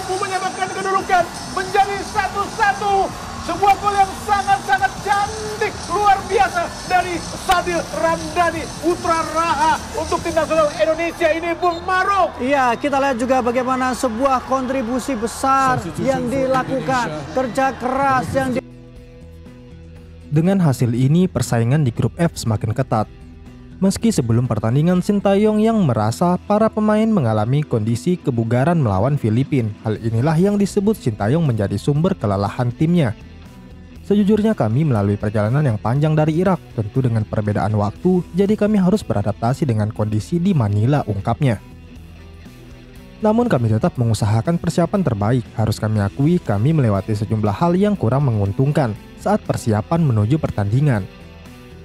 mampu menyamakan kedudukan menjadi 1-1. Sebuah gol yang sangat-sangat cantik, luar biasa dari Sadil Ramdhani, putra Raha untuk tim nasional Indonesia ini, Bung Maruk. Iya, kita lihat juga bagaimana sebuah kontribusi besar yang dilakukan, kerja keras yang Dengan hasil ini, persaingan di grup F semakin ketat. Meski sebelum pertandingan, Sintayong yang merasa para pemain mengalami kondisi kebugaran melawan Filipina. Hal inilah yang disebut Sintayong menjadi sumber kelelahan timnya. Sejujurnya kami melalui perjalanan yang panjang dari Irak, tentu dengan perbedaan waktu, jadi kami harus beradaptasi dengan kondisi di Manila, ungkapnya. Namun kami tetap mengusahakan persiapan terbaik. Harus kami akui, kami melewati sejumlah hal yang kurang menguntungkan saat persiapan menuju pertandingan.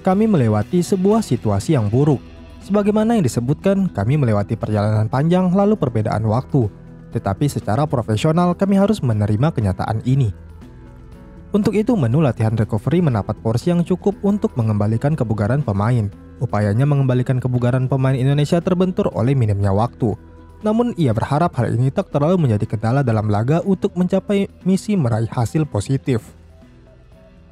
Kami melewati sebuah situasi yang buruk. Sebagaimana yang disebutkan, kami melewati perjalanan panjang lalu perbedaan waktu. Tetapi secara profesional kami harus menerima kenyataan ini. Untuk itu, menu latihan recovery mendapat porsi yang cukup untuk mengembalikan kebugaran pemain. Upayanya mengembalikan kebugaran pemain Indonesia terbentur oleh minimnya waktu. Namun ia berharap hal ini tak terlalu menjadi kendala dalam laga untuk mencapai misi meraih hasil positif.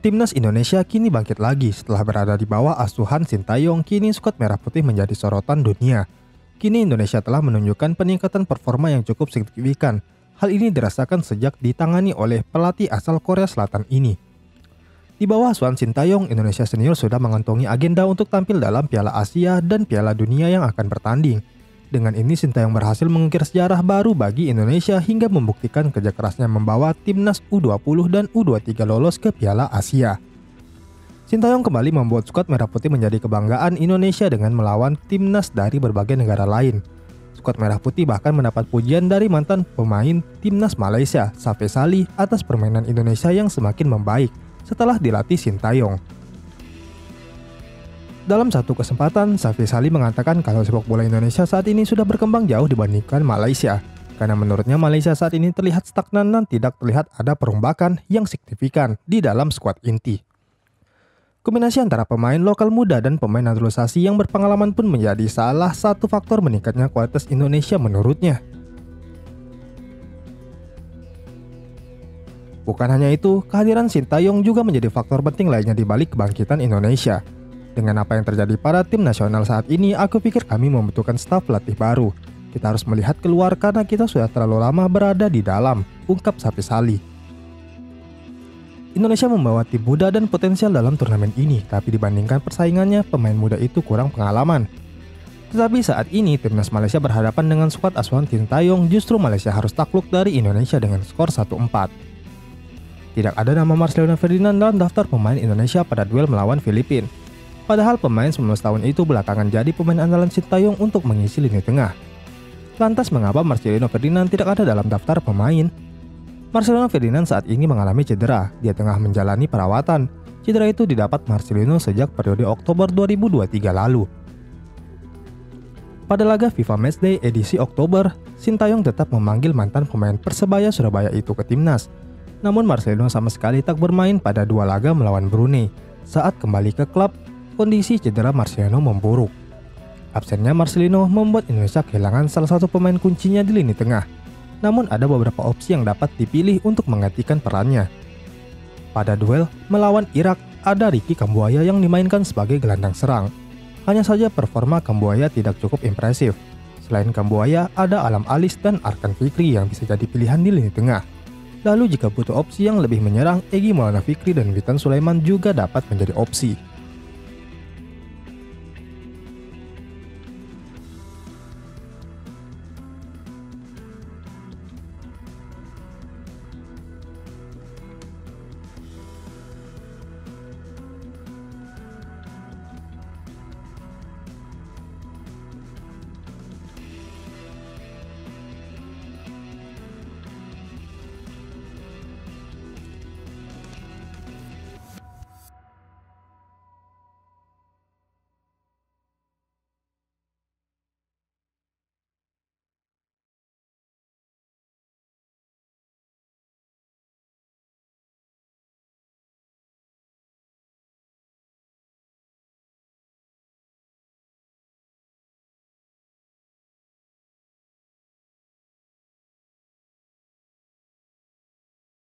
Timnas Indonesia kini bangkit lagi setelah berada di bawah asuhan Sintayong. Kini skuad merah putih menjadi sorotan dunia. Kini Indonesia telah menunjukkan peningkatan performa yang cukup signifikan. Hal ini dirasakan sejak ditangani oleh pelatih asal Korea Selatan ini. Di bawah asuhan Sintayong, Indonesia senior sudah mengantongi agenda untuk tampil dalam Piala Asia dan Piala Dunia yang akan bertanding. Dengan ini Sintayong berhasil mengukir sejarah baru bagi Indonesia hingga membuktikan kerja kerasnya membawa timnas U20 dan U23 lolos ke Piala Asia. Sintayong kembali membuat skuad merah putih menjadi kebanggaan Indonesia dengan melawan timnas dari berbagai negara lain. Skuad merah putih bahkan mendapat pujian dari mantan pemain timnas Malaysia, Safei Salih, atas permainan Indonesia yang semakin membaik setelah dilatih Sintayong. Dalam satu kesempatan, Safei Salih mengatakan kalau sepak bola Indonesia saat ini sudah berkembang jauh dibandingkan Malaysia. Karena menurutnya Malaysia saat ini terlihat stagnan dan tidak terlihat ada perombakan yang signifikan di dalam skuad inti. Kombinasi antara pemain lokal muda dan pemain naturalisasi yang berpengalaman pun menjadi salah satu faktor meningkatnya kualitas Indonesia menurutnya. Bukan hanya itu, kehadiran Sintayong juga menjadi faktor penting lainnya di balik kebangkitan Indonesia. Dengan apa yang terjadi pada tim nasional saat ini, aku pikir kami membutuhkan staf pelatih baru. Kita harus melihat keluar karena kita sudah terlalu lama berada di dalam, ungkap Safei Salih. Indonesia membawa tim muda dan potensial dalam turnamen ini, tapi dibandingkan persaingannya, pemain muda itu kurang pengalaman. Tetapi saat ini, timnas Malaysia berhadapan dengan skuad asuhan Sintayong, justru Malaysia harus takluk dari Indonesia dengan skor 1-4. Tidak ada nama Marcelino Ferdinand dalam daftar pemain Indonesia pada duel melawan Filipina. Padahal pemain 19 tahun itu belakangan jadi pemain andalan Sintayong untuk mengisi lini tengah. Lantas mengapa Marcelino Ferdinand tidak ada dalam daftar pemain? Marcelino Ferdinand saat ini mengalami cedera. Dia tengah menjalani perawatan. Cedera itu didapat Marcelino sejak periode Oktober 2023 lalu. Pada laga FIFA Matchday edisi Oktober, Sintayong tetap memanggil mantan pemain Persebaya Surabaya itu ke timnas. Namun Marcelino sama sekali tak bermain pada dua laga melawan Brunei. Saat kembali ke klub, kondisi cedera Marcelino memburuk. Absennya Marcelino membuat Indonesia kehilangan salah satu pemain kuncinya di lini tengah. Namun ada beberapa opsi yang dapat dipilih untuk menggantikan perannya. Pada duel melawan Irak, ada Ricky Kambuaya yang dimainkan sebagai gelandang serang. Hanya saja performa Kambuaya tidak cukup impresif. Selain Kambuaya, ada Alam Alis dan Arkan Fikri yang bisa jadi pilihan di lini tengah. Lalu jika butuh opsi yang lebih menyerang, Egy Maulana Fikri dan Witan Sulaiman juga dapat menjadi opsi.